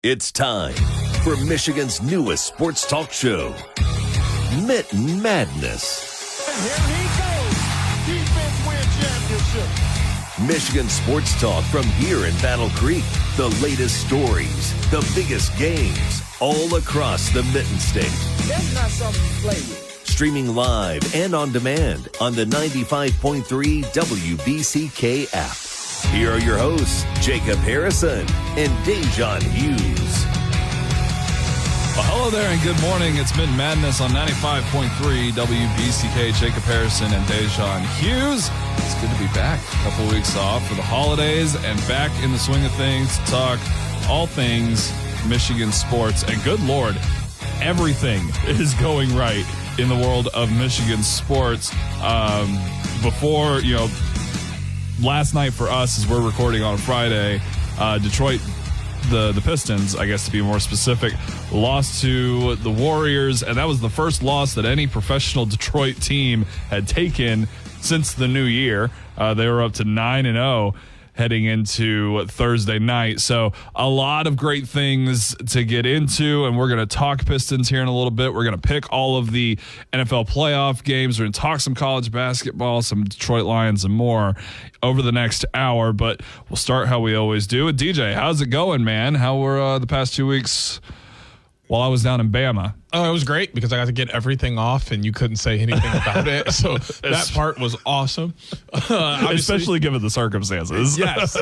It's time for Michigan's newest sports talk show, Mitten Madness. And here he goes. Defense win championship. Michigan sports talk from here in Battle Creek. The latest stories, the biggest games, all across the Mitten State. That's not something you play with. Streaming live and on demand on the 95.3 WBCK app. Here are your hosts, Jacob Harrison and Da'Jzon Hughes. Well, hello there and good morning. It's Mitten Madness on 95.3 WBCK. Jacob Harrison and Da'Jzon Hughes. It's good to be back. A couple of weeks off for the holidays and back in the swing of things to talk all things Michigan sports. And good Lord, everything is going right in the world of Michigan sports. Before, last night for us, as we're recording on Friday, Detroit, the Pistons, I guess to be more specific, lost to the Warriors, and that was the first loss that any professional Detroit team had taken since the new year. They were up to 9-0 heading into Thursday night. So a lot of great things to get into, and we're going to talk Pistons here in a little bit. We're going to pick all of the NFL playoff games. We're going to talk some college basketball, some Detroit Lions, and more over the next hour. But we'll start how we always do. And DJ, how's it going, man? How were the past 2 weeks while I was down in Bama? Oh, it was great because I got to get everything off and you couldn't say anything about it. So that part was awesome. Especially given the circumstances. Yes,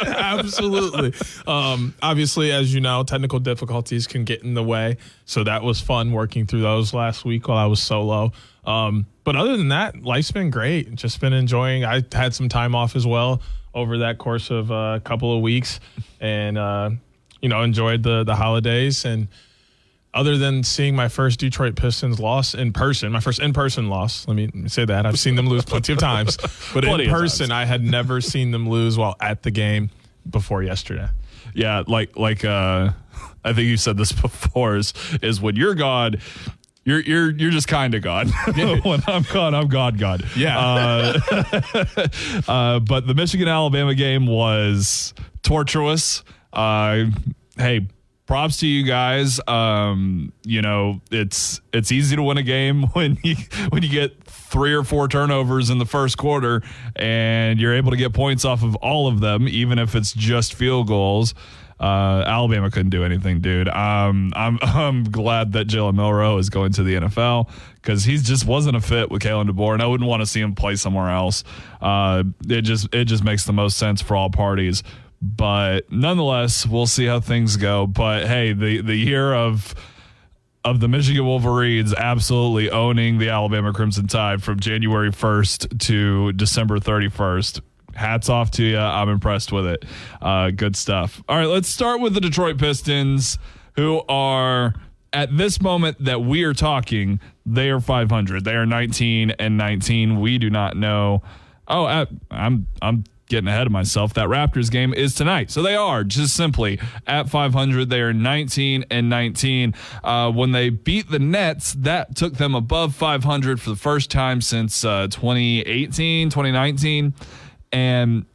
absolutely. Obviously, as you know, technical difficulties can get in the way. So that was fun working through those last week while I was solo. But other than that, life's been great. Just been enjoying. I had some time off as well over that course of a couple of weeks and, enjoyed the holidays. And other than seeing my first Detroit Pistons loss in person, my first in-person loss, let me say that. I've seen them lose plenty of times. But in person, I had never seen them lose while at the game before yesterday. Yeah, like I think you said this before, is when you're God, you're just kind of God. When I'm God. Yeah. But the Michigan-Alabama game was tortuous. Hey, props to you guys. It's easy to win a game when you get 3 or 4 turnovers in the first quarter and you're able to get points off of all of them, even if it's just field goals. Alabama couldn't do anything, dude. I'm glad that Jalen Milroe is going to the NFL because he just wasn't a fit with Kalen DeBoer, and I wouldn't want to see him play somewhere else. It just makes the most sense for all parties. But nonetheless, we'll see how things go. But hey, the year of the Michigan Wolverines absolutely owning the Alabama Crimson Tide from January 1st to December 31st. Hats off to you. I'm impressed with it. Good stuff. All right, let's start with the Detroit Pistons, who are, at this moment that we are talking, they are 500. They are 19-19. We do not know. Oh, I'm getting ahead of myself. That Raptors game is tonight. So they are just simply at 500. They are 19-19. When they beat the Nets, that took them above 500 for the first time since 2019. And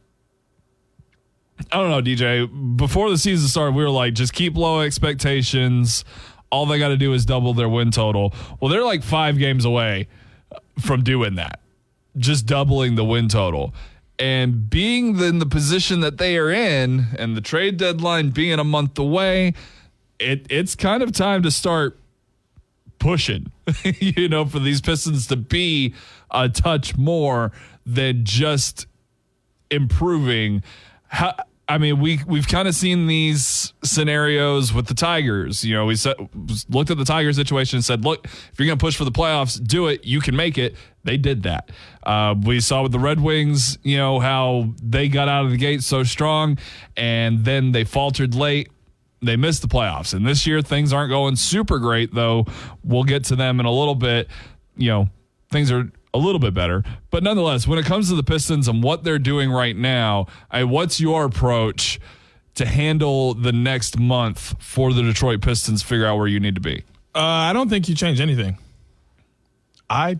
I don't know, DJ, before the season started, we were like, just keep low expectations. All they got to do is double their win total. Well, they're like 5 games away from doing that, just doubling the win total. And being in the position that they are in and the trade deadline being a month away, it's kind of time to start pushing, for these Pistons to be a touch more than just improving. We've kind of seen these scenarios with the Tigers. We looked at the Tiger situation and said, look, if you're going to push for the playoffs, do it. You can make it. They did that. We saw with the Red Wings, how they got out of the gate so strong and then they faltered late. They missed the playoffs. And this year things aren't going super great, though. We'll get to them in a little bit. Things are a little bit better. But nonetheless, when it comes to the Pistons and what they're doing right now, what's your approach to handle the next month for the Detroit Pistons, figure out where you need to be? I don't think you change anything. I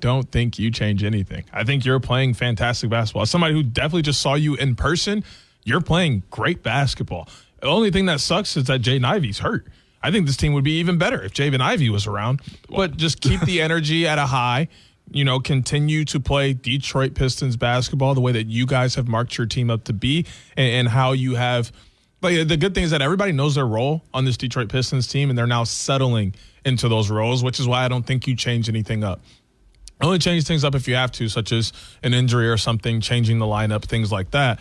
think you're playing fantastic basketball. As somebody who definitely just saw you in person, you're playing great basketball. The only thing that sucks is that Jaden Ivey's hurt. I think this team would be even better if Jaden Ivey was around. But just keep the energy at a high. Continue to play Detroit Pistons basketball the way that you guys have marked your team up to be, and how you have. Like, the good thing is that everybody knows their role on this Detroit Pistons team, and they're now settling into those roles, which is why I don't think you change anything up. Only change things up if you have to, such as an injury or something, changing the lineup, things like that.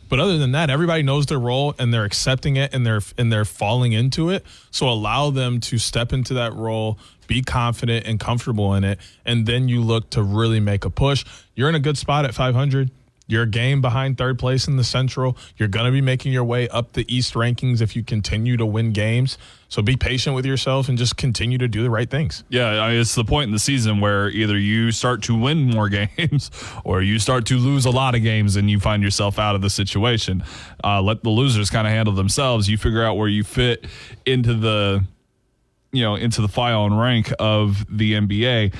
But other than that, everybody knows their role and they're accepting it and they're falling into it. So allow them to step into that role, be confident and comfortable in it, and then you look to really make a push. You're in a good spot at 500. You're a game behind third place in the Central. You're going to be making your way up the East rankings if you continue to win games. So be patient with yourself and just continue to do the right things. Yeah, it's the point in the season where either you start to win more games or you start to lose a lot of games and you find yourself out of the situation. Let the losers kind of handle themselves. You figure out where you fit into the file and rank of the NBA.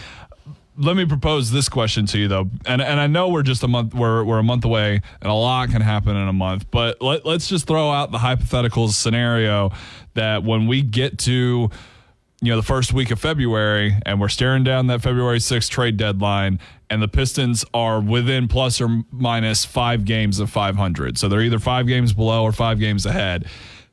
Let me propose this question to you, though, and I know we're just a month. We're a month away, and a lot can happen in a month. But let's just throw out the hypothetical scenario that when we get to, the first week of February, and we're staring down that February 6th trade deadline, and the Pistons are within plus or minus 5 games of 500, so they're either 5 games below or 5 games ahead.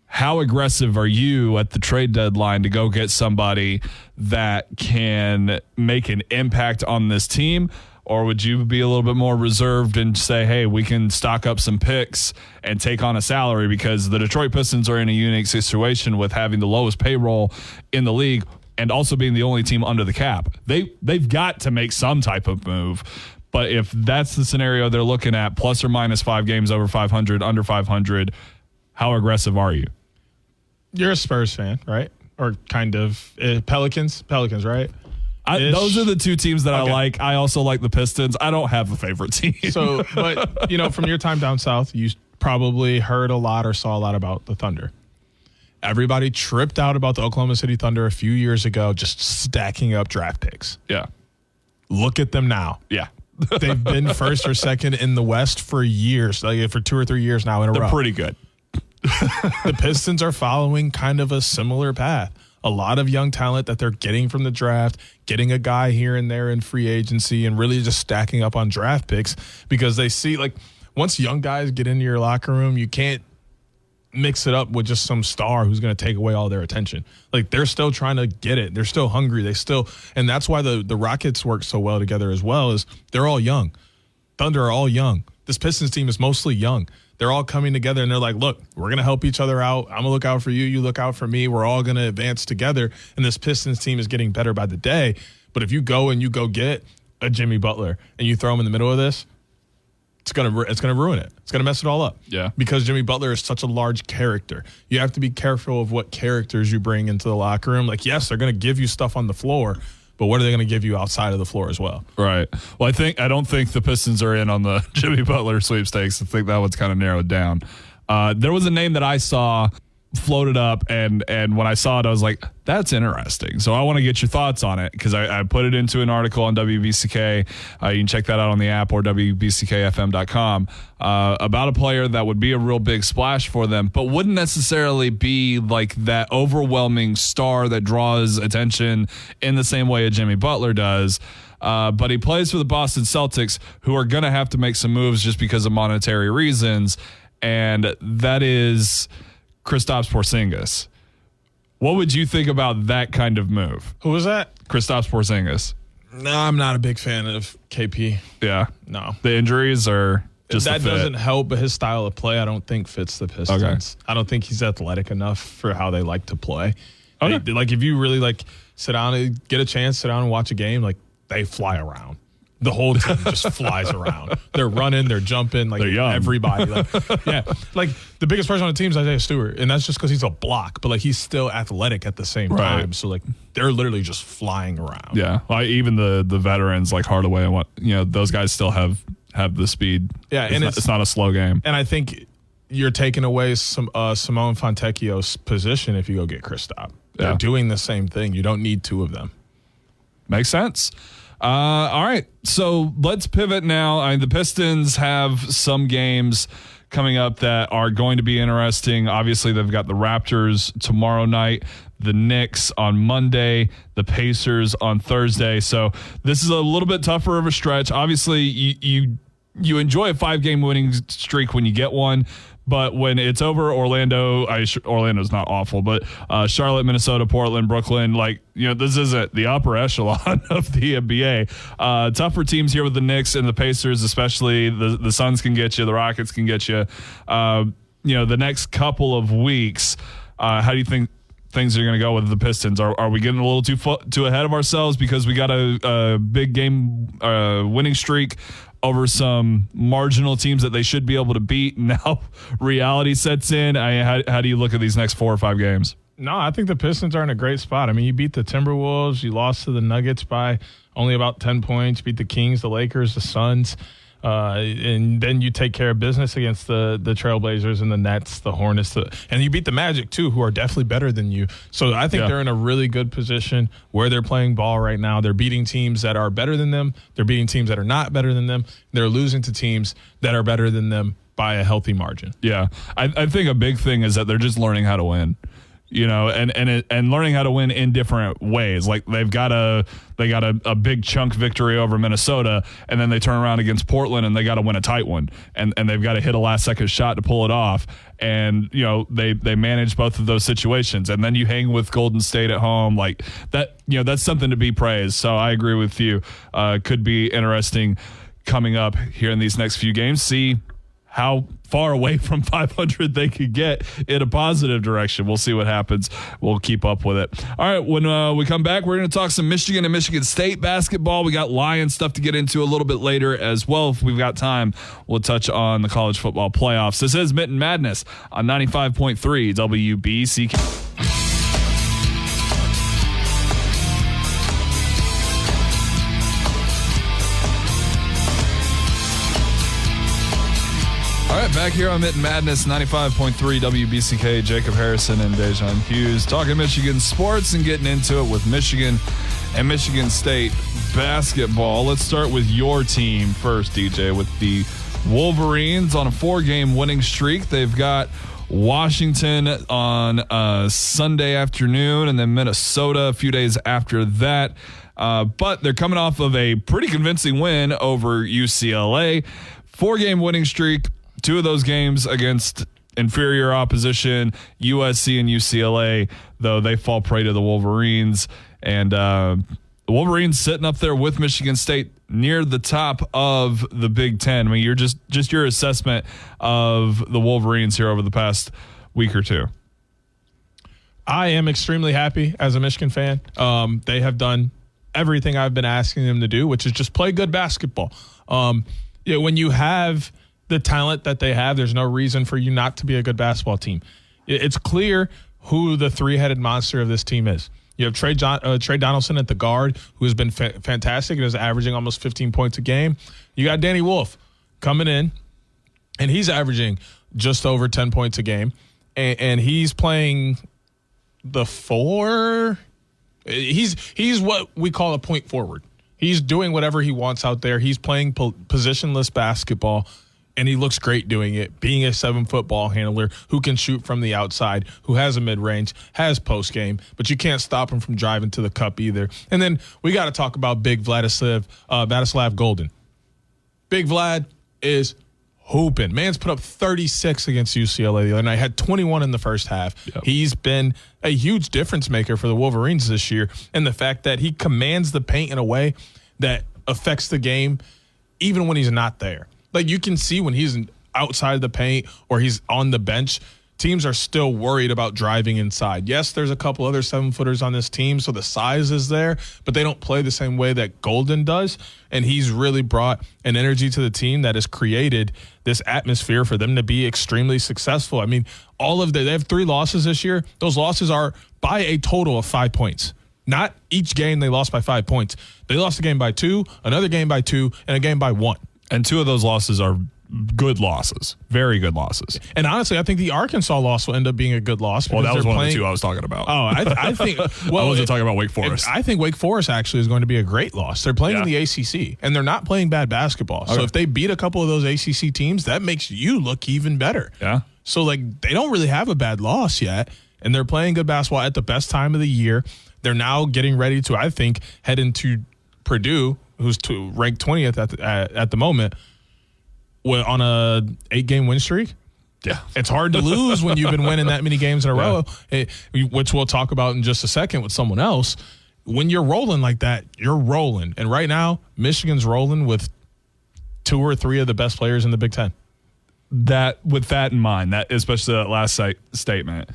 How aggressive are you at the trade deadline to go get somebody that can make an impact on this team? Or would you be a little bit more reserved and say, hey, we can stock up some picks and take on a salary, because the Detroit Pistons are in a unique situation with having the lowest payroll in the league and also being the only team under the cap. They've got to make some type of move. But if that's the scenario they're looking at, plus or minus 5 games over 500, under 500, how aggressive are you? You're a Spurs fan, right? Or kind of. Pelicans, right? Those are the two teams that Okay. I like. I also like the Pistons. I don't have a favorite team. So, but, from your time down south, you probably heard a lot or saw a lot about the Thunder. Everybody tripped out about the Oklahoma City Thunder a few years ago, just stacking up draft picks. Yeah. Look at them now. Yeah. They've been first or second in the West for years, like for 2 or 3 years now in a row. They're pretty good. The Pistons are following kind of a similar path. A lot of young talent that they're getting from the draft, getting a guy here and there in free agency, and really just stacking up on draft picks, because they see, like, once young guys get into your locker room, you can't mix it up with just some star who's going to take away all their attention. Like, they're still trying to get it. They're still hungry. And that's why the Rockets work so well together as well, is they're all young. Thunder are all young. This Pistons team is mostly young. They're all coming together, and they're like, look, we're going to help each other out. I'm going to look out for you. You look out for me. We're all going to advance together, and this Pistons team is getting better by the day. But if you go get a Jimmy Butler and you throw him in the middle of this, it's going to ruin it. It's going to mess it all up. Yeah. Because Jimmy Butler is such a large character. You have to be careful of what characters you bring into the locker room. Like, yes, they're going to give you stuff on the floor, but what are they going to give you outside of the floor as well? Right. Well, I don't think the Pistons are in on the Jimmy Butler sweepstakes. I think that one's kind of narrowed down. There was a name that I saw floated up, and when I saw it, I was like, that's interesting. So I want to get your thoughts on it, because I put it into an article on WBCK. You can check that out on the app or WBCKFM.com about a player that would be a real big splash for them, but wouldn't necessarily be like that overwhelming star that draws attention in the same way a Jimmy Butler does. But he plays for the Boston Celtics, who are going to have to make some moves just because of monetary reasons, and that is Kristaps Porzingis. What would you think about that kind of move? Who was that? Kristaps Porzingis. No, I'm not a big fan of KP. Yeah. No. The injuries are just that the fit. doesn't help, but his style of play I don't think fits the Pistons. Okay. I don't think he's athletic enough for how they like to play. Okay. Like, if you really sit down and get a chance, sit down and watch a game, like, they fly around. The whole team just flies around. They're running, they're jumping, like, they're young. everybody. Yeah. Like, the biggest person on the team is Isaiah Stewart, and that's just because he's a block, but, like, he's still athletic at the same time. So, like, they're literally just flying around. Yeah. Like, even the veterans like Hardaway and what, those guys still have the speed. Yeah, it's not a slow game. And I think you're taking away some Simone Fontecchio's position if you go get Kristaps. They're doing the same thing. You don't need 2 of them. Makes sense. All right, so let's pivot now. The Pistons have some games coming up that are going to be interesting. Obviously, they've got the Raptors tomorrow night, the Knicks on Monday, the Pacers on Thursday. So this is a little bit tougher of a stretch. Obviously, you enjoy a 5-game winning streak when you get one. But when it's over, Orlando's not awful, but Charlotte, Minnesota, Portland, Brooklyn, this isn't the upper echelon of the NBA. Tougher teams here with the Knicks and the Pacers, especially the Suns can get you, the Rockets can get you. The next couple of weeks, how do you think things are going to go with the Pistons? Are we getting a little too ahead of ourselves because we got a big game winning streak over some marginal teams that they should be able to beat? Now reality sets in. How do you look at these next 4 or 5 games? No, I think the Pistons are in a great spot. I mean, you beat the Timberwolves, you lost to the Nuggets by only about 10 points, beat the Kings, the Lakers, the Suns, and then you take care of business against the Trailblazers and the Nets, the Hornets, and you beat the Magic too, who are definitely better than you. So I think they're in a really good position where they're playing ball right now. They're beating teams that are better than them. They're beating teams that are not better than them. They're losing to teams that are better than them by a healthy margin. Yeah, I think a big thing is that they're just learning how to win. And learning how to win in different ways. Like they got a big chunk victory over Minnesota, and then they turn around against Portland and they got to win a tight one, and they've got to hit a last second shot to pull it off. And they manage both of those situations, and then you hang with Golden State at home like that. That's something to be praised. So I agree with you. Could be interesting coming up here in these next few games. See how far away from 500 they could get in a positive direction. We'll see what happens. We'll keep up with it. All right, when we come back, we're going to talk some Michigan and Michigan State basketball. We got Lions stuff to get into a little bit later as well. If we've got time, we'll touch on the college football playoffs. This is Mitten Madness on 95.3 WBCK. All right, back here on Mitten Madness, 95.3 WBCK, Jacob Harrison and Da'Jzon Hughes, talking Michigan sports and getting into it with Michigan and Michigan State basketball. Let's start with your team first, DJ, with the Wolverines on a 4-game winning streak. They've got Washington on Sunday afternoon and then Minnesota a few days after that. But they're coming off of a pretty convincing win over UCLA. 4-game winning streak. 2 of those games against inferior opposition, USC and UCLA, though they fall prey to the Wolverines. And the Wolverines sitting up there with Michigan State near the top of the Big Ten. I mean, you're just your assessment of the Wolverines here over the past week or two. I am extremely happy as a Michigan fan. They have done everything I've been asking them to do, which is just play good basketball. When you have the talent that they have, there's no reason for you not to be a good basketball team. It's clear who the 3-headed monster of this team is. You have Trey Donaldson at the guard, who has been fantastic and is averaging almost 15 points a game. You got Danny Wolf coming in, and he's averaging just over 10 points a game. And he's playing the 4. He's what we call a point forward. He's doing whatever he wants out there. He's playing positionless basketball, and he looks great doing it, being a 7-foot ball handler who can shoot from the outside, who has a mid-range, has post-game, but you can't stop him from driving to the cup either. And then we got to talk about big Vladislav Golden. Big Vlad is hooping. Man's put up 36 against UCLA the other night, had 21 in the first half. Yep. He's been a huge difference maker for the Wolverines this year, and the fact that he commands the paint in a way that affects the game even when he's not there. Like, you can see when he's outside the paint or he's on the bench, teams are still worried about driving inside. Yes, there's a couple other 7-footers on this team, so the size is there, but they don't play the same way that Golden does. And he's really brought an energy to the team that has created this atmosphere for them to be extremely successful. I mean, they have 3 losses this year. Those losses are by a total of 5 points. Not each game they lost by 5 points. They lost a game by 2, another game by 2, and a game by 1. And 2 of those losses are good losses, very good losses. And honestly, I think the Arkansas loss will end up being a good loss. Well, that was one playing, of the two I was talking about. Oh, I think. Well, I wasn't talking about Wake Forest. I think Wake Forest actually is going to be a great loss. They're playing in the ACC, and they're not playing bad basketball. Okay. So if they beat a couple of those ACC teams, that makes you look even better. Yeah. So like they don't really have a bad loss yet, and they're playing good basketball at the best time of the year. They're now getting ready to, I think, head into Purdue, who's ranked 20th at the moment, on a 8-game win streak. Yeah. It's hard to lose when you've been winning that many games in a row, which we'll talk about in just a second with someone else. When you're rolling like that, you're rolling. And right now, Michigan's rolling with 2 or 3 of the best players in the Big Ten. With that in mind, that especially that last statement,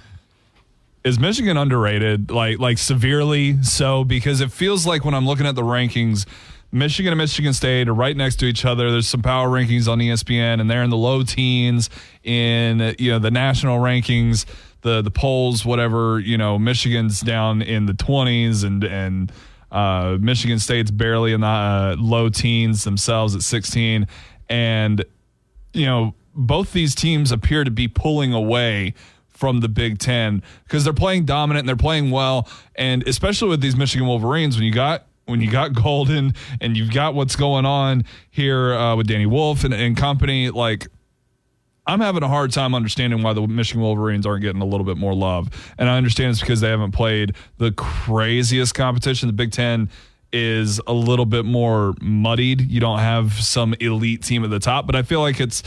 is Michigan underrated, like severely so? Because it feels like when I'm looking at the rankings, Michigan and Michigan State are right next to each other. There's some power rankings on ESPN, and they're in the low teens in the national rankings, the polls, whatever. Michigan's down in the 20s, and Michigan State's barely in the low teens themselves at 16, and both these teams appear to be pulling away from the Big Ten because they're playing dominant and they're playing well, and especially with these Michigan Wolverines, when you got Golden and you've got what's going on here with Danny Wolf and company, like I'm having a hard time understanding why the Michigan Wolverines aren't getting a little bit more love. And I understand it's because they haven't played the craziest competition. The Big Ten is a little bit more muddied. You don't have some elite team at the top, but I feel like it's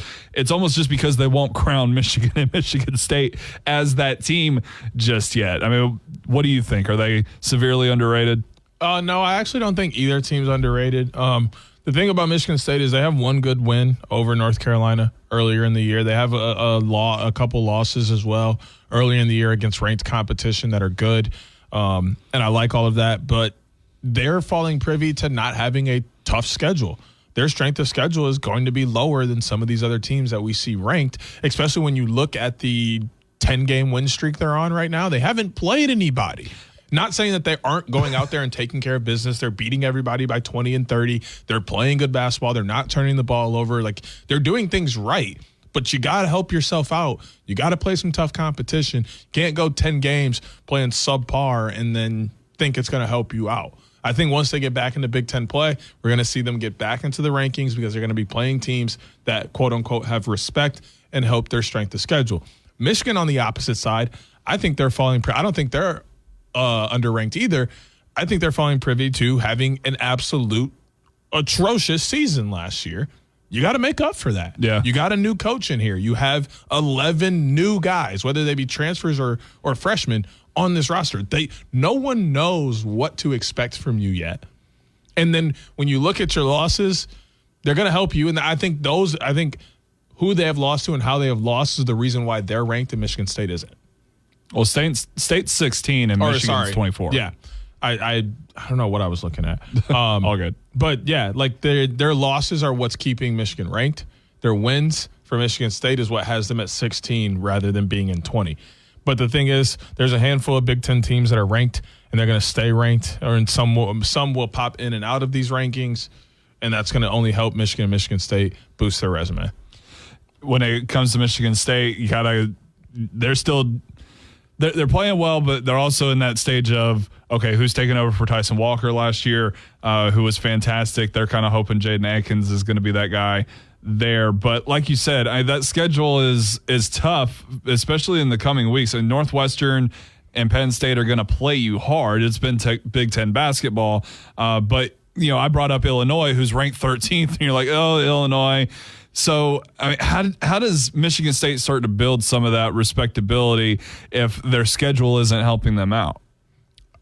almost just because they won't crown Michigan and Michigan State as that team just yet. I mean, what do you think? Are they severely underrated? No, I actually don't think either team's underrated. The thing about Michigan State is they have one good win over North Carolina earlier in the year. They have a couple losses as well earlier in the year against ranked competition that are good, and I like all of that, but they're falling privy to not having a tough schedule. Their strength of schedule is going to be lower than some of these other teams that we see ranked, especially when you look at the 10-game win streak they're on right now. They haven't played anybody. Not saying that they aren't going out there and taking care of business. They're beating everybody by 20 and 30. They're playing good basketball. They're not turning the ball over. Like, they're doing things right, but you got to help yourself out. You got to play some tough competition. You can't go 10 games playing subpar and then think it's going to help you out. I think once they get back into Big Ten play, we're going to see them get back into the rankings because they're going to be playing teams that, quote unquote, have respect and help their strength of schedule. Michigan on the opposite side, I think they're falling. I don't think they're underranked either. I think they're falling privy to having an absolute atrocious season last year. You got to make up for that. Yeah. You got a new coach in here. You have 11 new guys, whether they be transfers or freshmen, on this roster. No one knows what to expect from you yet. And then when you look at your losses, they're going to help you. And I think who they have lost to and how they have lost is the reason why they're ranked and Michigan State isn't. Well, State's 16 and Michigan's 24. Yeah. I don't know what I was looking at. All good. But yeah, like their losses are what's keeping Michigan ranked. Their wins for Michigan State is what has them at 16 rather than being in 20. But the thing is, there's a handful of Big Ten teams that are ranked, and they're going to stay ranked, or some will pop in and out of these rankings, and that's going to only help Michigan and Michigan State boost their resume. When it comes to Michigan State, they're playing well, but they're also in that stage of, okay, who's taking over for Tyson Walker last year, who was fantastic. They're kind of hoping Jaden Atkins is going to be that guy there. But like you said, that schedule is tough, especially in the coming weeks. And Northwestern and Penn State are going to play you hard. It's been Big Ten basketball. But, I brought up Illinois, who's ranked 13th, and you're like, oh, Illinois. So, how does Michigan State start to build some of that respectability if their schedule isn't helping them out?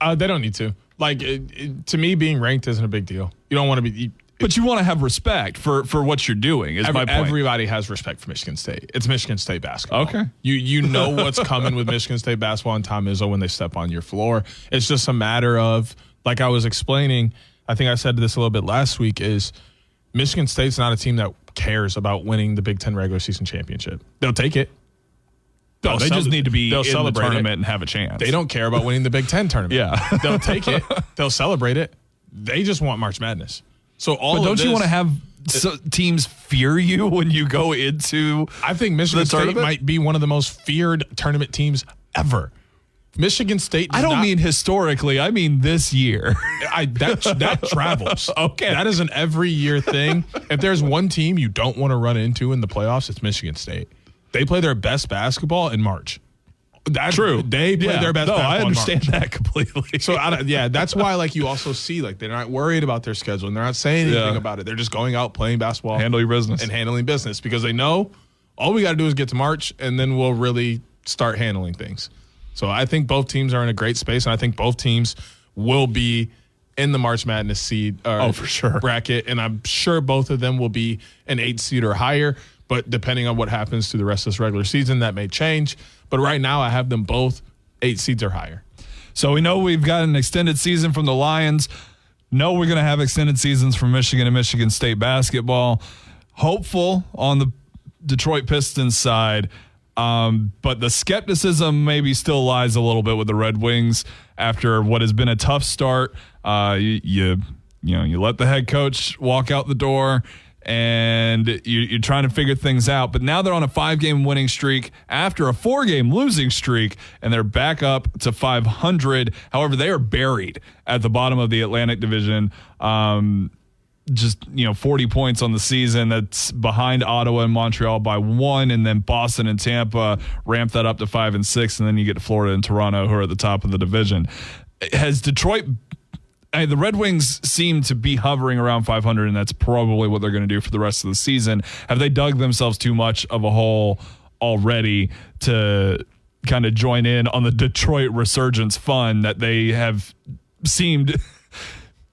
They don't need to. Like, to me, being ranked isn't a big deal. You don't want to be... But you want to have respect for what you're doing, is my point. Everybody has respect for Michigan State. It's Michigan State basketball. Okay. You know what's coming with Michigan State basketball and Tom Izzo when they step on your floor. It's just a matter of, like I was explaining, I think I said this a little bit last week, is Michigan State's not a team that cares about winning the Big Ten regular season championship. They'll take it. They just need to be in the tournament and have a chance. They don't care about winning the Big Ten tournament. Yeah. They'll take it. They'll celebrate it. They just want March Madness. So but don't you want to have teams fear you when you go into I think Michigan State tournament? might be one of the most feared tournament teams ever. Michigan State. I don't mean historically. I mean this year. That travels. Okay. That is an every year thing. If there's one team you don't want to run into in the playoffs, it's Michigan State. They play their best basketball in March. That's true. They play their best basketball I understand in March. that completely. So that's why like you also see like they're not worried about their schedule and they're not saying anything about it. They're just going out playing basketball, handle your business, and handling business because they know all we got to do is get to March and then we'll really start handling things. So I think both teams are in a great space, and I think both teams will be in the March Madness seed for sure bracket, and I'm sure both of them will be an 8 seed or higher. But depending on what happens through the rest of this regular season, that may change. But right now, I have them both 8 seeds or higher. So we know we've got an extended season from the Lions. No, we're going to have extended seasons from Michigan and Michigan State basketball. Hopeful on the Detroit Pistons side. But the skepticism maybe still lies a little bit with the Red Wings after what has been a tough start. You let the head coach walk out the door and you're trying to figure things out. But now they're on a 5-game winning streak after a 4-game losing streak, and they're back up to 500. However, they are buried at the bottom of the Atlantic Division. Just 40 points on the season. That's behind Ottawa and Montreal by 1, and then Boston and Tampa ramp that up to 5 and 6, and then you get Florida and Toronto, who are at the top of the division. Has Detroit? The Red Wings seem to be hovering around 500, and that's probably what they're going to do for the rest of the season. Have they dug themselves too much of a hole already to kind of join in on the Detroit resurgence fun that they have seemed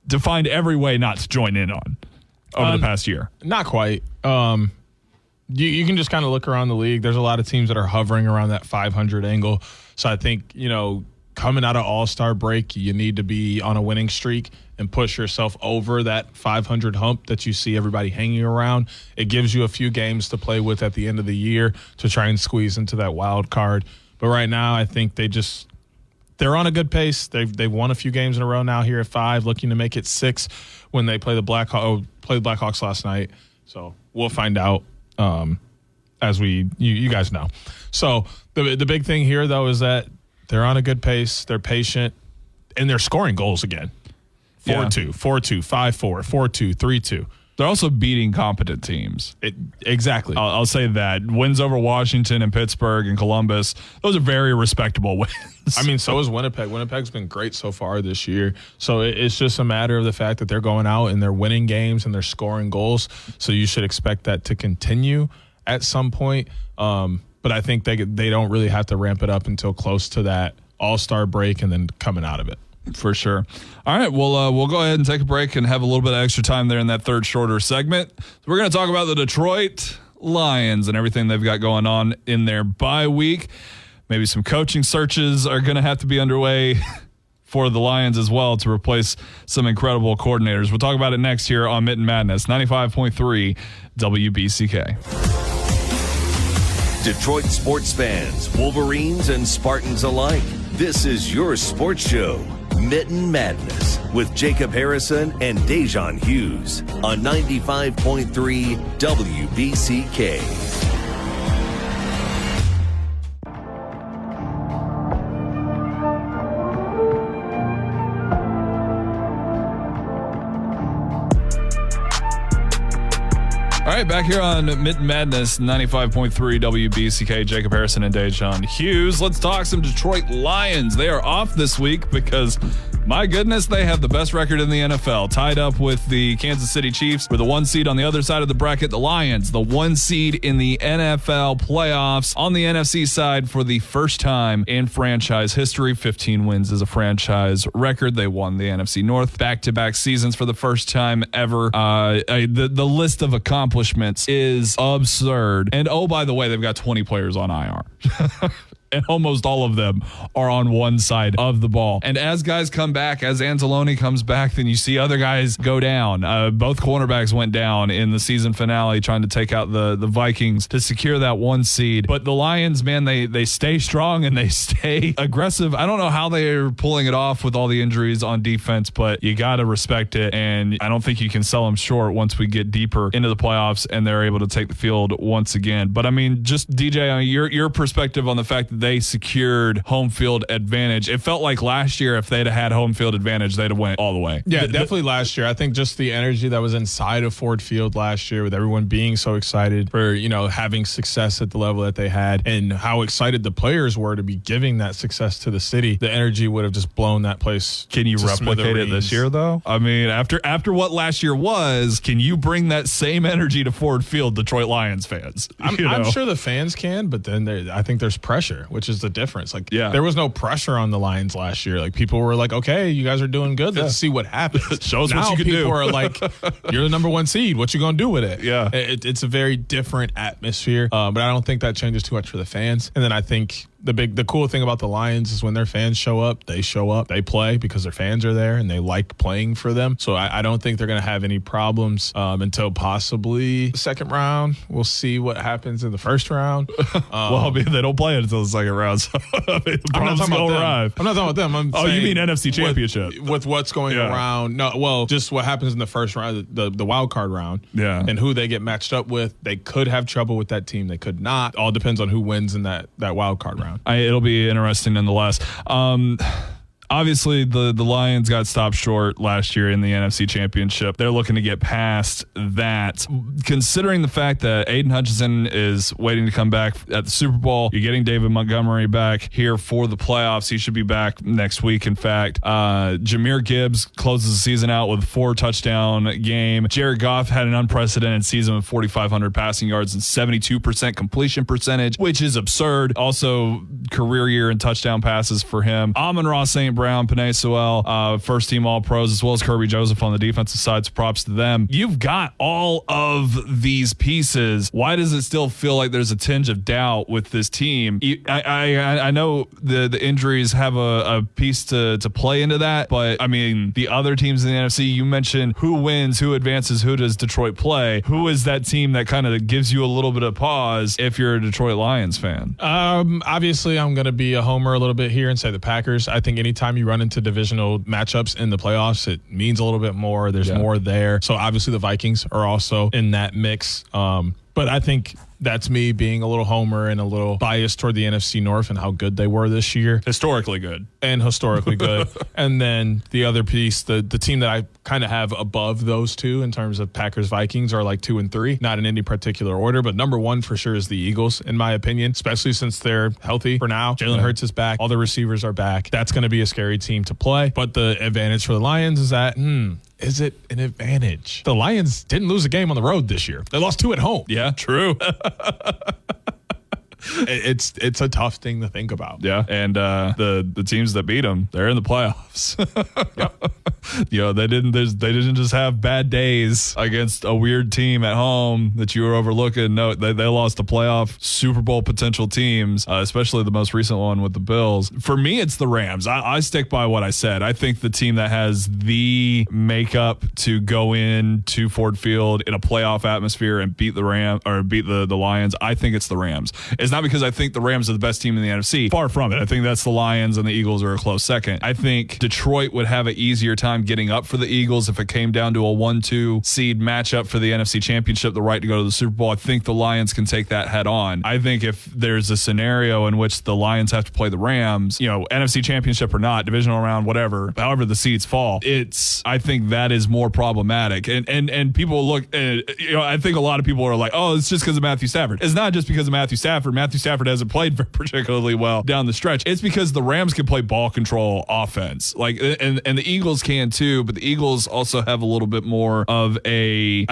to find every way not to join in on over the past year? Not quite. You can just kind of look around the league. There's a lot of teams that are hovering around that 500 angle. So I think, coming out of All-Star break, you need to be on a winning streak and push yourself over that 500 hump that you see everybody hanging around. It gives you a few games to play with at the end of the year to try and squeeze into that wild card. But right now, I think they're on a good pace. They've won a few games in a row now here at 5, looking to make it 6 when they play the Blackhawks last night. So we'll find out as you guys know. So the big thing here, though, is that they're on a good pace. They're patient, and they're scoring goals again. 4-2, 4-2, 5-4, 4-2, 3-2. They're also beating competent teams. Exactly. I'll say that. Wins over Washington and Pittsburgh and Columbus, those are very respectable wins. I mean, so is Winnipeg. Winnipeg's been great so far this year. So it's just a matter of the fact that they're going out and they're winning games and they're scoring goals. So you should expect that to continue at some point. But I think they don't really have to ramp it up until close to that All-Star break and then coming out of it. For sure. All right, we'll go ahead and take a break and have a little bit of extra time there in that third shorter segment. So we're going to talk about the Detroit Lions and everything they've got going on in their bye week. Maybe some coaching searches are going to have to be underway for the Lions as well to replace some incredible coordinators. We'll talk about it next here on Mitten Madness, 95.3 WBCK. Detroit sports fans, Wolverines and Spartans alike, this is your sports show, Mitten Madness, with Jacob Harrison and Da'Jzon Hughes on 95.3 WBCK. All right, back here on Mitten Madness, 95.3 WBCK, Jacob Harrison and Da'Jzon Hughes. Let's talk some Detroit Lions. They are off this week because, my goodness, they have the best record in the NFL, tied up with the Kansas City Chiefs for the 1 seed on the other side of the bracket. The Lions, the 1 seed in the NFL playoffs on the NFC side for the first time in franchise history. 15 wins is a franchise record. They won the NFC North back-to-back seasons for the first time ever. The list of accomplishments is absurd. And oh, by the way, they've got 20 players on IR. and almost all of them are on one side of the ball. And as guys come back, as Anzalone comes back, then you see other guys go down. Both cornerbacks went down in the season finale trying to take out the Vikings to secure that 1 seed. But the Lions, man, they stay strong and they stay aggressive. I don't know how they're pulling it off with all the injuries on defense, but you got to respect it. And I don't think you can sell them short once we get deeper into the playoffs and they're able to take the field once again. But I mean, just DJ, your perspective on the fact that they secured home field advantage. It felt like last year, if they'd have had home field advantage, they'd have went all the way. Yeah, definitely last year. I think just the energy that was inside of Ford Field last year with everyone being so excited for, having success at the level that they had and how excited the players were to be giving that success to the city, the energy would have just blown that place. Can you replicate it this year, though? I mean, after what last year was, can you bring that same energy to Ford Field, Detroit Lions fans? I'm sure the fans can, but then I think there's pressure, which is the difference. There was no pressure on the Lions last year. People were like, okay, you guys are doing good. Let's see what happens. Show us what you can do. People are like, you're the number 1 seed. What you going to do with it? Yeah. It's a very different atmosphere, but I don't think that changes too much for the fans. And then I think the cool thing about the Lions is when their fans show up, they play because their fans are there and they like playing for them. So I don't think they're going to have any problems until possibly the second round. We'll see what happens in the first round. They don't play it until the second round. So the problems will arrive. I'm not talking about them. You mean NFC Championship? With what's going around. No, well, just what happens in the first round, the wild card round. Yeah. And who they get matched up with. They could have trouble with that team. They could not. All depends on who wins in that wild card round. It'll be interesting nonetheless. Obviously, the Lions got stopped short last year in the NFC Championship. They're looking to get past that. Considering the fact that Aiden Hutchinson is waiting to come back at the Super Bowl, you're getting David Montgomery back here for the playoffs. He should be back next week, in fact. Jahmyr Gibbs closes the season out with a 4-touchdown game. Jared Goff had an unprecedented season with 4,500 passing yards and 72% completion percentage, which is absurd. Also, career year in touchdown passes for him. Amon-Ra St. Brown, Penei Sewell, first team All-Pros, as well as Kirby Joseph on the defensive side. So props to them. You've got all of these pieces. Why does it still feel like there's a tinge of doubt with this team? I know the injuries have a piece to play into that, but I mean, the other teams in the NFC, you mentioned who wins, who advances, who does Detroit play? Who is that team that kind of gives you a little bit of pause if you're a Detroit Lions fan? Obviously, I'm going to be a homer a little bit here and say the Packers. I think anytime you run into divisional matchups in the playoffs, it means a little bit more. There's more there. So obviously the Vikings are also in that mix. But I think that's me being a little homer and a little biased toward the NFC North and how good they were this year. Historically good. And And then the other piece, the team that I kind of have above those two in terms of Packers Vikings are like 2 and 3, not in any particular order, but number 1 for sure is the Eagles, in my opinion, especially since they're healthy for now. Jalen Hurts is back. All the receivers are back. That's going to be a scary team to play. But the advantage for the Lions is that, is it an advantage? The Lions didn't lose a game on the road this year. They lost 2 at home. Yeah, true. It's a tough thing to think about. Yeah, and the teams that beat them, they're in the playoffs. Yep. They didn't just have bad days against a weird team at home that you were overlooking. No, they lost to playoff Super Bowl potential teams, especially the most recent one with the Bills. For me, it's the Rams. I stick by what I said. I think the team that has the makeup to go in to Ford Field in a playoff atmosphere and beat the Lions, I think it's the Rams. It's not because I think the Rams are the best team in the NFC. Far from it. I think that's the Lions and the Eagles are a close second. I think Detroit would have an easier time getting up for the Eagles if it came down to a 1-2 seed matchup for the NFC Championship, the right to go to the Super Bowl. I think the Lions can take that head on. I think if there's a scenario in which the Lions have to play the Rams, NFC Championship or not, divisional round, whatever, however the seeds fall, I think that is more problematic. And people look, I think a lot of people are like, oh, it's just because of Matthew Stafford. It's not just because of Matthew Stafford. Matthew Stafford hasn't played particularly well down the stretch. It's because the Rams can play ball control offense, and the Eagles can can too, but the Eagles also have a little bit more of a,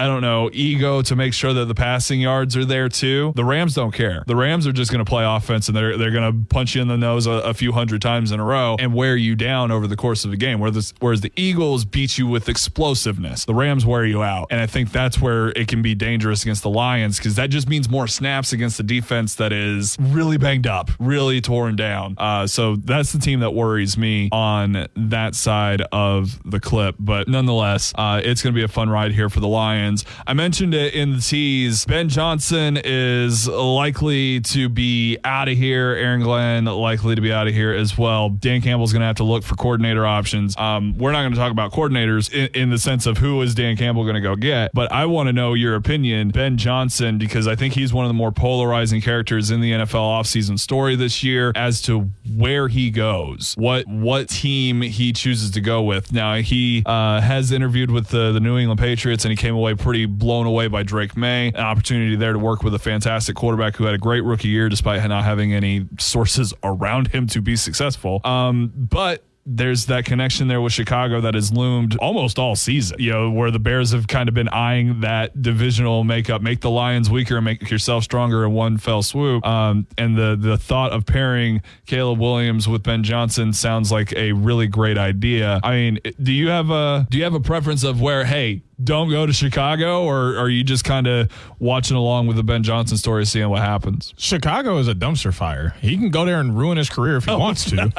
ego to make sure that the passing yards are there too. The Rams don't care. The Rams are just going to play offense, and they're going to punch you in the nose a few hundred times in a row and wear you down over the course of the game. Whereas the Eagles beat you with explosiveness. The Rams wear you out. And I think that's where it can be dangerous against the Lions, because that just means more snaps against a defense that is really banged up, really torn down. So that's the team that worries me on that side of the clip. But nonetheless, it's going to be a fun ride here for the Lions. I mentioned it in the tease. Ben Johnson is likely to be out of here. Aaron Glenn likely to be out of here as well. Dan Campbell's going to have to look for coordinator options. We're not going to talk about coordinators in the sense of who is Dan Campbell going to go get, but I want to know your opinion, Ben Johnson, because I think he's one of the more polarizing characters in the NFL offseason story this year as to where he goes, what team he chooses to go with. Now, he has interviewed with the New England Patriots, and he came away pretty blown away by Drake May. An opportunity there to work with a fantastic quarterback who had a great rookie year despite not having any sources around him to be successful. But there's that connection there with Chicago that has loomed almost all season, where the Bears have kind of been eyeing that divisional makeup, make the Lions weaker and make yourself stronger in one fell swoop. And the thought of pairing Caleb Williams with Ben Johnson sounds like a really great idea. I mean, do you have a preference of where, hey, don't go to Chicago, or are you just kind of watching along with the Ben Johnson story, seeing what happens? Chicago is a dumpster fire. He can go there and ruin his career if he wants to.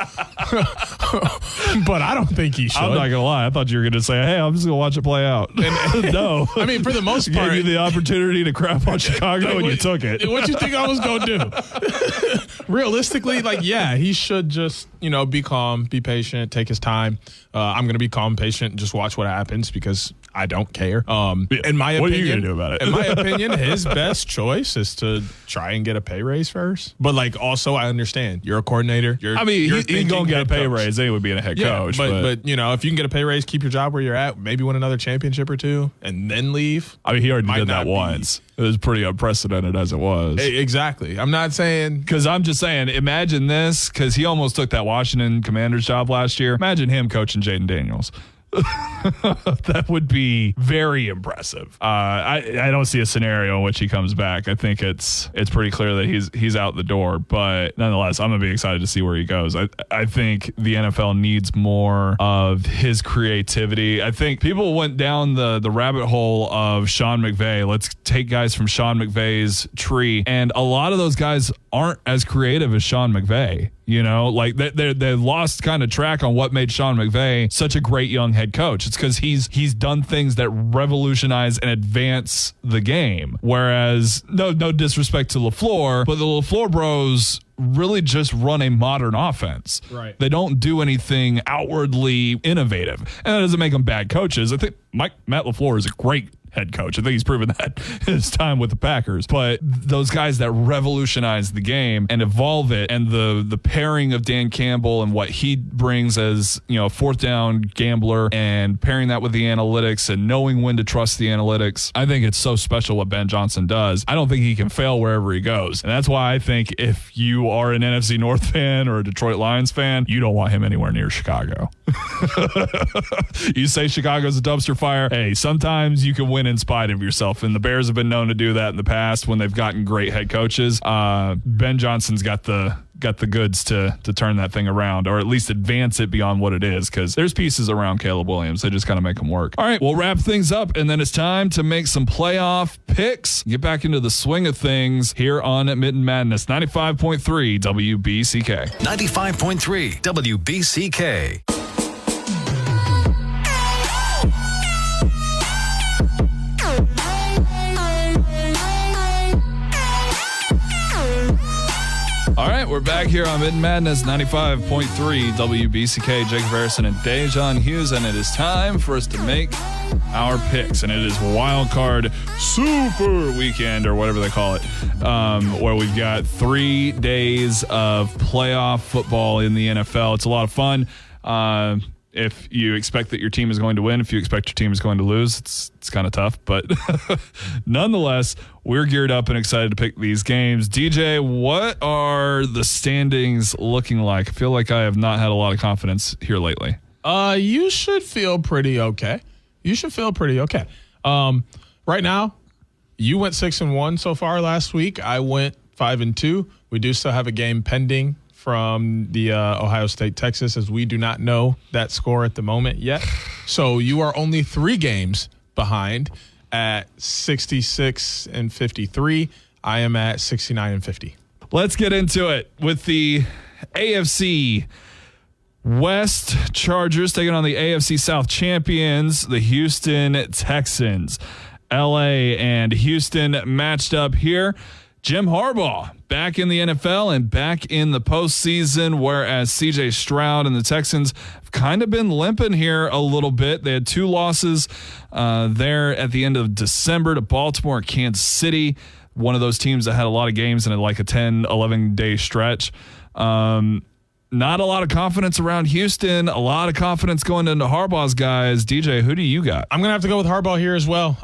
But I don't think he should. I'm not going to lie. I thought you were going to say, hey, I'm just going to watch it play out. No. I mean, for the most part. Gave you the opportunity to crap on Chicago, and you took it. What you think I was going to do? Realistically, he should just, be calm, be patient, take his time. I'm going to be calm, patient, and just watch what happens because I don't care. In my opinion, what are you going to do about it? In my opinion, his best choice is to try and get a pay raise first. But also, I understand you're a coordinator. He's going to get a pay raise. They would be a head coach. But if you can get a pay raise, keep your job where you're at, maybe win another championship or two, and then leave. He already did that once. It was pretty unprecedented as it was. Exactly. I'm not saying, because I'm just saying, imagine this, because he almost took that Washington Commanders job last year. Imagine him coaching Jaden Daniels. That would be very impressive. I don't see a scenario in which he comes back. I think it's pretty clear that he's out the door, but nonetheless, I'm gonna be excited to see where he goes. I think the NFL needs more of his creativity. I think people went down the rabbit hole of Sean McVay. Let's take guys from Sean McVay's tree, and a lot of those guys aren't as creative as Sean McVay. They lost kind of track on what made Sean McVay such a great young head coach. It's because he's done things that revolutionize and advance the game. Whereas, no disrespect to LaFleur, but the LaFleur bros really just run a modern offense. Right. They don't do anything outwardly innovative. And that doesn't make them bad coaches. I think Matt LaFleur is a great head coach. I think he's proven that in his time with the Packers. But those guys that revolutionize the game and evolve it, and the pairing of Dan Campbell and what he brings as, fourth down gambler, and pairing that with the analytics and knowing when to trust the analytics, I think it's so special what Ben Johnson does. I don't think he can fail wherever he goes. And that's why I think if you are an NFC North fan or a Detroit Lions fan, you don't want him anywhere near Chicago. You say Chicago's a dumpster fire. Hey, sometimes you can win in spite of yourself, and the Bears have been known to do that in the past when they've gotten great head coaches. Ben Johnson's got the goods to turn that thing around, or at least advance it beyond what it is, because there's pieces around Caleb Williams. They just kind of make them work. All right, we'll wrap things up, and then it's time to make some playoff picks. Get back into the swing of things here on Mitten Madness. 95.3 WBCK. 95.3 WBCK. All right, we're back here on Mitten Madness, 95.3 WBCK. Jacob Harrison and Da'Jzon Hughes, and it is time for us to make our picks. And it is Wild Card Super Weekend, or whatever they call it, where we've got 3 days of playoff football in the NFL. It's a lot of fun. If you expect that your team is going to win, if you expect your team is going to lose, it's kind of tough. But nonetheless, we're geared up and excited to pick these games. DJ, what are the standings looking like? I feel like I have not had a lot of confidence here lately. You should feel pretty okay. Right now, you went 6-1 so far last week. I went 5-2. We do still have a game pending from the Ohio State, Texas, as we do not know that score at the moment yet. So you are only 3 games behind at 66-53. I am at 69-50. Let's get into it with the AFC West. Chargers taking on the AFC South champions, the Houston Texans. LA and Houston matched up here. Jim Harbaugh back in the NFL and back in the postseason, whereas CJ Stroud and the Texans have kind of been limping here a little bit. They had 2 losses there at the end of December to Baltimore, Kansas City, one of those teams that had a lot of games in like a 10, 11-day stretch. Not a lot of confidence around Houston, a lot of confidence going into Harbaugh's guys. DJ, who do you got? I'm going to have to go with Harbaugh here as well.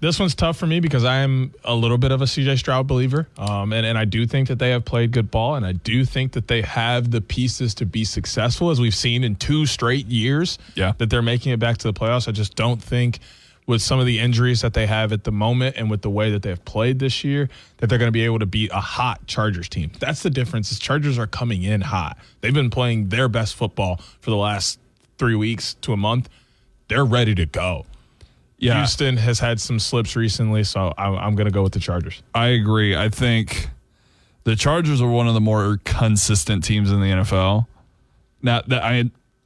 This one's tough for me because I am a little bit of a CJ Stroud believer. And I do think that they have played good ball, and I do think that they have the pieces to be successful, as we've seen in 2 straight years that they're making it back to the playoffs. I just don't think with some of the injuries that they have at the moment and with the way that they have played this year, that they're going to be able to beat a hot Chargers team. That's the difference, is Chargers are coming in hot. They've been playing their best football for the last 3 weeks to a month. They're ready to go. Yeah. Houston has had some slips recently, so I'm going to go with the Chargers. I agree. I think the Chargers are one of the more consistent teams in the NFL. Now,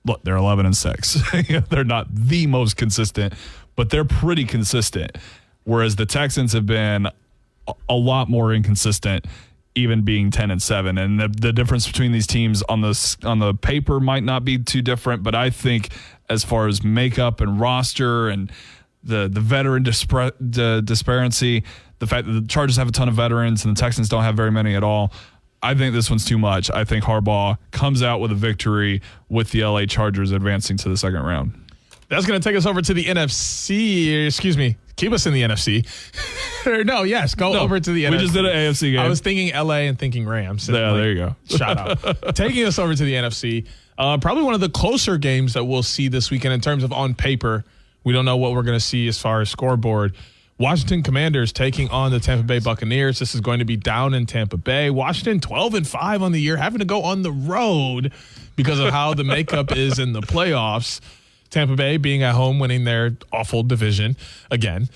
look, they're 11-6. They're not the most consistent, but they're pretty consistent, whereas the Texans have been a lot more inconsistent, even being 10-7. And the difference between these teams on the paper might not be too different, but I think as far as makeup and roster and the veteran disparity, the fact that the Chargers have a ton of veterans and the Texans don't have very many at all, I think this one's too much. I think Harbaugh comes out with a victory with the LA Chargers advancing to the second round. That's going to take us over to the NFC. Excuse me. Keep us in the NFC. Over to the NFC. We just did an AFC game. I was thinking LA and thinking Rams. There you go. Shout out. Taking us over to the NFC. Probably one of the closer games that we'll see this weekend in terms of on paper. We don't know what we're going to see as far as scoreboard. Washington Commanders taking on the Tampa Bay Buccaneers. This is going to be down in Tampa Bay. Washington 12-5 on the year, having to go on the road because of how the makeup is in the playoffs. Tampa Bay being at home, winning their awful division again.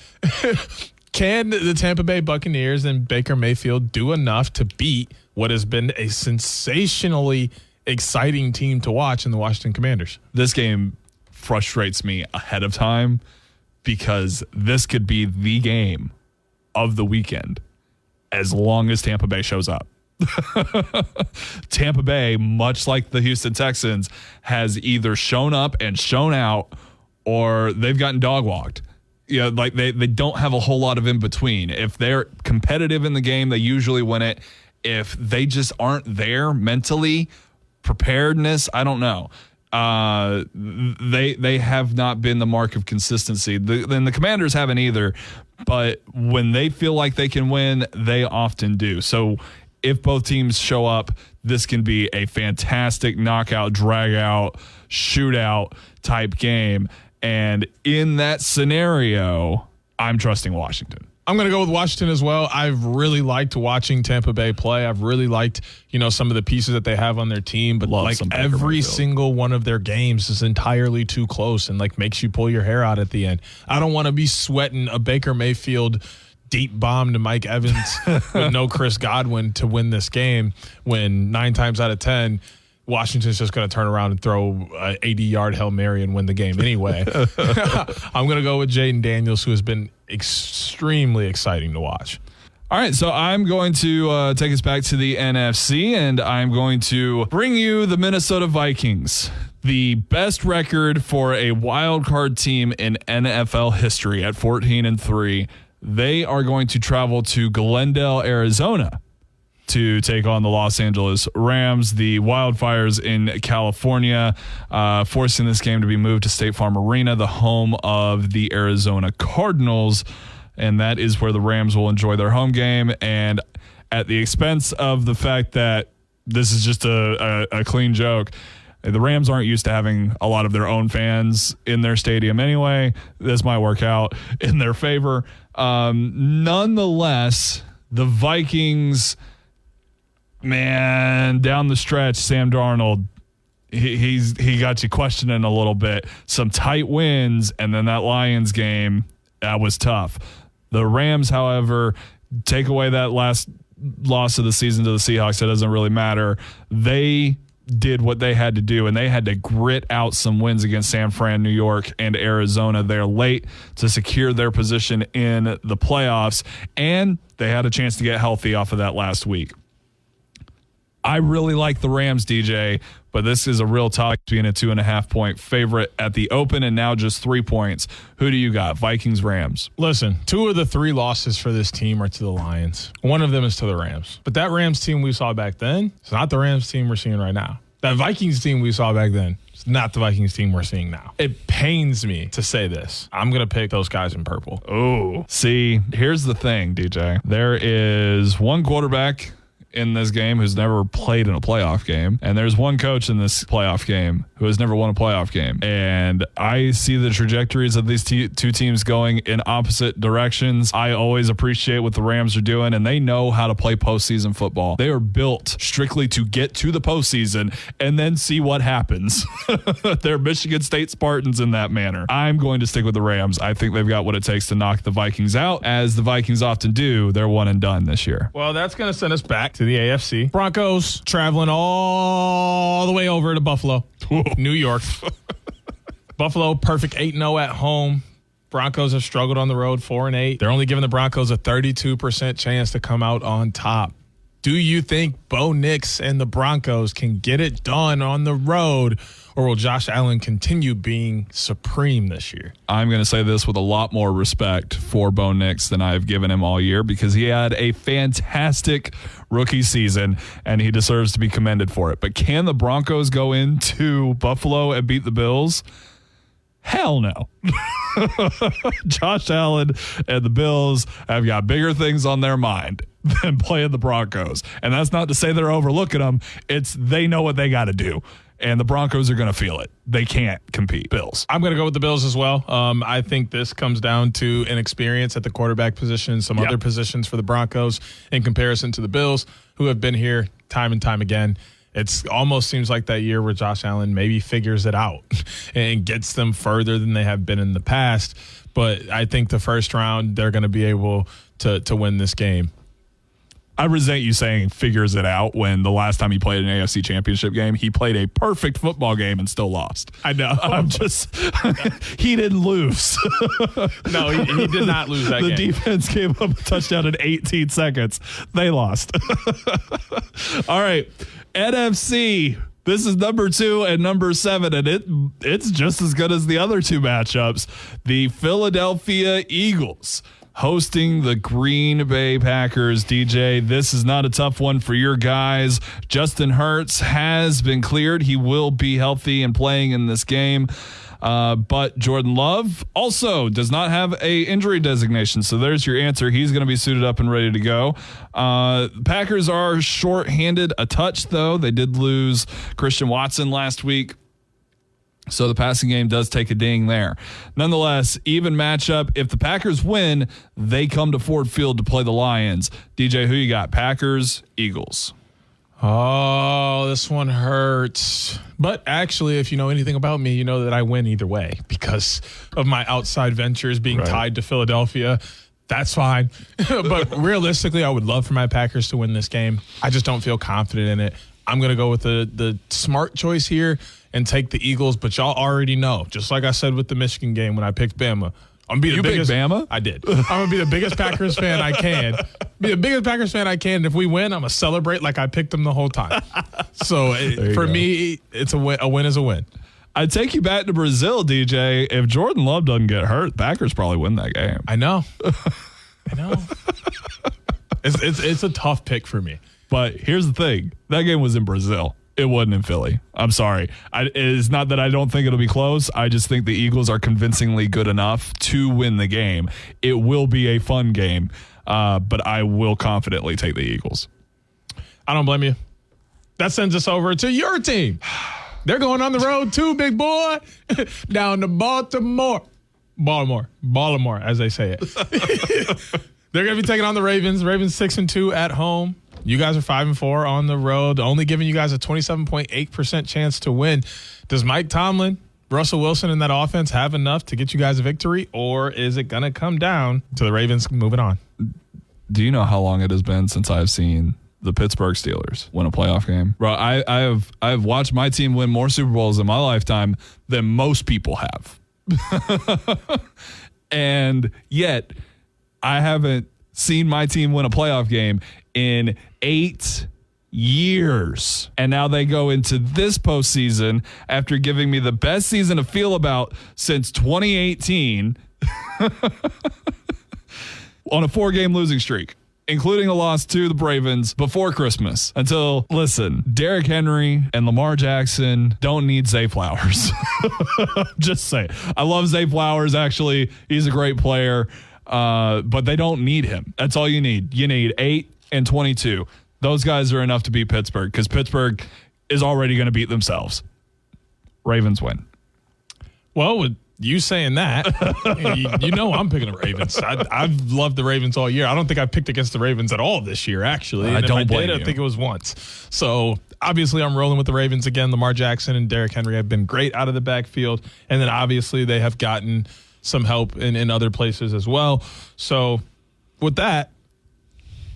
Can the Tampa Bay Buccaneers and Baker Mayfield do enough to beat what has been a sensationally exciting team to watch in the Washington Commanders? This game frustrates me ahead of time because this could be the game of the weekend as long as Tampa Bay shows up. Tampa Bay, much like the Houston Texans, has either shown up and shown out or they've gotten dog walked. Like they don't have a whole lot of in between. If they're competitive in the game, they usually win it. If they just aren't there mentally, preparedness, I don't know. They have not been the mark of consistency. The Commanders haven't either, but when they feel like they can win, they often do. So if both teams show up, this can be a fantastic knockout, drag-out, shootout type game. And in that scenario, I'm trusting Washington. I'm going to go with Washington as well. I've really liked watching Tampa Bay play. I've really liked, some of the pieces that they have on their team. But every single one of their games is entirely too close and makes you pull your hair out at the end. I don't want to be sweating a Baker Mayfield deep bomb to Mike Evans with no Chris Godwin to win this game when 9 times out of 10, Washington's just going to turn around and throw an 80-yard Hail Mary and win the game anyway. I'm going to go with Jaden Daniels, who has been extremely exciting to watch. All right, so I'm going to take us back to the NFC, and I'm going to bring you the Minnesota Vikings, the best record for a wild card team in NFL history at 14-3. They are going to travel to Glendale, Arizona to take on the Los Angeles Rams. The wildfires in California, forcing this game to be moved to State Farm Arena, the home of the Arizona Cardinals. And that is where the Rams will enjoy their home game. And at the expense of the fact that this is just a clean joke, The Rams aren't used to having a lot of their own fans in their stadium anyway. This might work out in their favor. Nonetheless, the Vikings, man, down the stretch, Sam Darnold, he got you questioning a little bit. Some tight wins, and then that Lions game, that was tough. The Rams, however, take away that last loss of the season to the Seahawks, it doesn't really matter. They did what they had to do, and they had to grit out some wins against San Fran, New York, and Arizona. They're late to secure their position in the playoffs, and they had a chance to get healthy off of that last week. I really like the Rams, DJ, but this is a real topic, being a 2.5-point favorite at the open and now just 3 points. Who do you got? Vikings, Rams. Listen, 2 of the 3 losses for this team are to the Lions. One of them is to the Rams. But that Rams team we saw back then, it's not the Rams team we're seeing right now. That Vikings team we saw back then, it's not the Vikings team we're seeing now. It pains me to say this. I'm going to pick those guys in purple. Oh, see, here's the thing, DJ. There is one quarterback in this game who's never played in a playoff game, and there's one coach in this playoff game who has never won a playoff game. And I see the trajectories of these two teams going in opposite directions. I always appreciate what the Rams are doing, and they know how to play postseason football. They are built strictly to get to the postseason and then see what happens. They're Michigan State Spartans in that manner. I'm going to stick with the Rams. I think they've got what it takes to knock the Vikings out, as the Vikings often do. They're one and done this year. Well, that's going to send us back to the AFC. Broncos traveling all the way over to Buffalo, New York. Buffalo, perfect 8-0 at home. Broncos have struggled on the road, 4-8. They're only giving the Broncos a 32% chance to come out on top. Do you think Bo Nix and the Broncos can get it done on the road, or will Josh Allen continue being supreme this year? I'm going to say this with a lot more respect for Bo Nix than I've given him all year, because he had a fantastic rookie season and he deserves to be commended for it. But can the Broncos go into Buffalo and beat the Bills? Hell no. Josh Allen and the Bills have got bigger things on their mind than playing the Broncos. And that's not to say they're overlooking them. It's they know what they got to do. And the Broncos are going to feel it. They can't compete. Bills. I'm going to go with the Bills as well. I think this comes down to an experience at the quarterback position, some other positions for the Broncos in comparison to the Bills, who have been here time and time again. It's almost seems like that year where Josh Allen maybe figures it out and gets them further than they have been in the past. But I think the first round, they're going to be able to win this game. I resent you saying figures it out when the last time he played an AFC championship game, he played a perfect football game and still lost. I know. I'm just, he didn't lose. No, he did not lose that game. The defense gave up a touchdown in 18 seconds. They lost. All right. NFC. This is number 2 and number 7, and it's just as good as the other 2 matchups. The Philadelphia Eagles hosting the Green Bay Packers. DJ, this is not a tough one for your guys. Justin Hurts has been cleared. He will be healthy and playing in this game. But Jordan Love also does not have a injury designation. So there's your answer. He's going to be suited up and ready to go. Packers are short-handed a touch, though. They did lose Christian Watson last week. So the passing game does take a ding there. Nonetheless, even matchup. If the Packers win, they come to Ford Field to play the Lions. DJ, who you got? Packers, Eagles. Oh, this one hurts. But actually, if you know anything about me, you know that I win either way because of my outside ventures being tied to Philadelphia. That's fine. But realistically, I would love for my Packers to win this game. I just don't feel confident in it. I'm going to go with the smart choice here and take the Eagles. But y'all already know, just like I said with the Michigan game when I picked Bama, I'm gonna be the biggest. Picked Bama? I did. I'm gonna be the biggest Packers fan I can. Be the biggest Packers fan I can. And if we win, I'm gonna celebrate like I picked them the whole time. So for me, it's a win. A win is a win. I'd take you back to Brazil, DJ. If Jordan Love doesn't get hurt, Packers probably win that game. I know. I know. It's a tough pick for me. But here's the thing: that game was in Brazil. It wasn't in Philly. I'm sorry. It's not that I don't think it'll be close. I just think the Eagles are convincingly good enough to win the game. It will be a fun game, but I will confidently take the Eagles. I don't blame you. That sends us over to your team. They're going on the road too, big boy. Down to Baltimore, as they say it. They're going to be taking on the Ravens. Ravens 6-2 at home. You guys are 5-4 on the road, only giving you guys a 27.8% chance to win. Does Mike Tomlin, Russell Wilson, and that offense have enough to get you guys a victory, or is it going to come down to the Ravens moving on? Do you know how long it has been since I've seen the Pittsburgh Steelers win a playoff game? Bro, I have watched my team win more Super Bowls in my lifetime than most people have. And yet, I haven't seen my team win a playoff game in 8 years. And now they go into this postseason after giving me the best season to feel about since 2018 on a 4-game losing streak, including a loss to the Ravens before Christmas. Until, listen, Derrick Henry and Lamar Jackson don't need Zay Flowers. Just say it. I love Zay Flowers, actually. He's a great player, but they don't need him. That's all you need. You need 8 and 22. Those guys are enough to beat Pittsburgh because Pittsburgh is already going to beat themselves. Ravens win. Well, with you saying that, you know I'm picking the Ravens. I've loved the Ravens all year. I don't think I picked against the Ravens at all this year, actually. And I think it was once. So obviously I'm rolling with the Ravens again. Lamar Jackson and Derrick Henry have been great out of the backfield. And then obviously they have gotten some help in other places as well. So with that,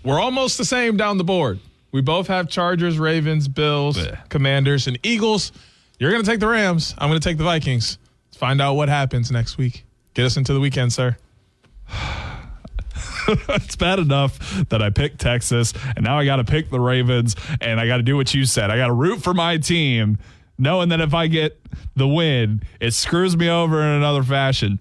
we're almost the same down the board. We both have Chargers, Ravens, Bills, Commanders, and Eagles. You're going to take the Rams. I'm going to take the Vikings. Let's find out what happens next week. Get us into the weekend, sir. It's bad enough that I picked Texas, and now I got to pick the Ravens, and I got to do what you said. I got to root for my team, knowing that if I get the win, it screws me over in another fashion.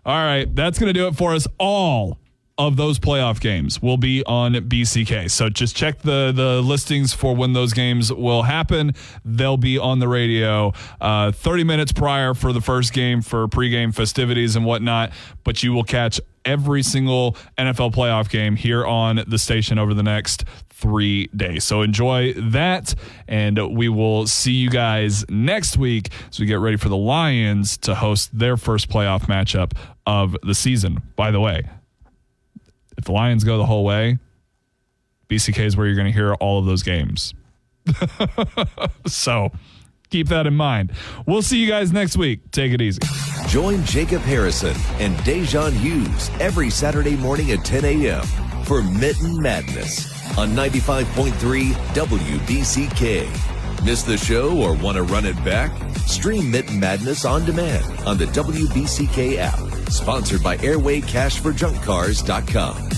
All right, that's going to do it for us all. Of those playoff games will be on BCK. So just check the listings for when those games will happen. They'll be on the radio 30 minutes prior for the first game for pregame festivities and whatnot. But you will catch every single NFL playoff game here on the station over the next 3 days. So enjoy that, and we will see you guys next week as we get ready for the Lions to host their first playoff matchup of the season. By the way, if the Lions go the whole way, BCK is where you're going to hear all of those games. So keep that in mind. We'll see you guys next week. Take it easy. Join Jacob Harrison and Da'Jzon Hughes every Saturday morning at 10 a.m. for Mitten Madness on 95.3 WBCK. Miss the show or want to run it back? Stream Mitten Madness on demand on the WBCK app. Sponsored by airwaycashforjunkcars.com.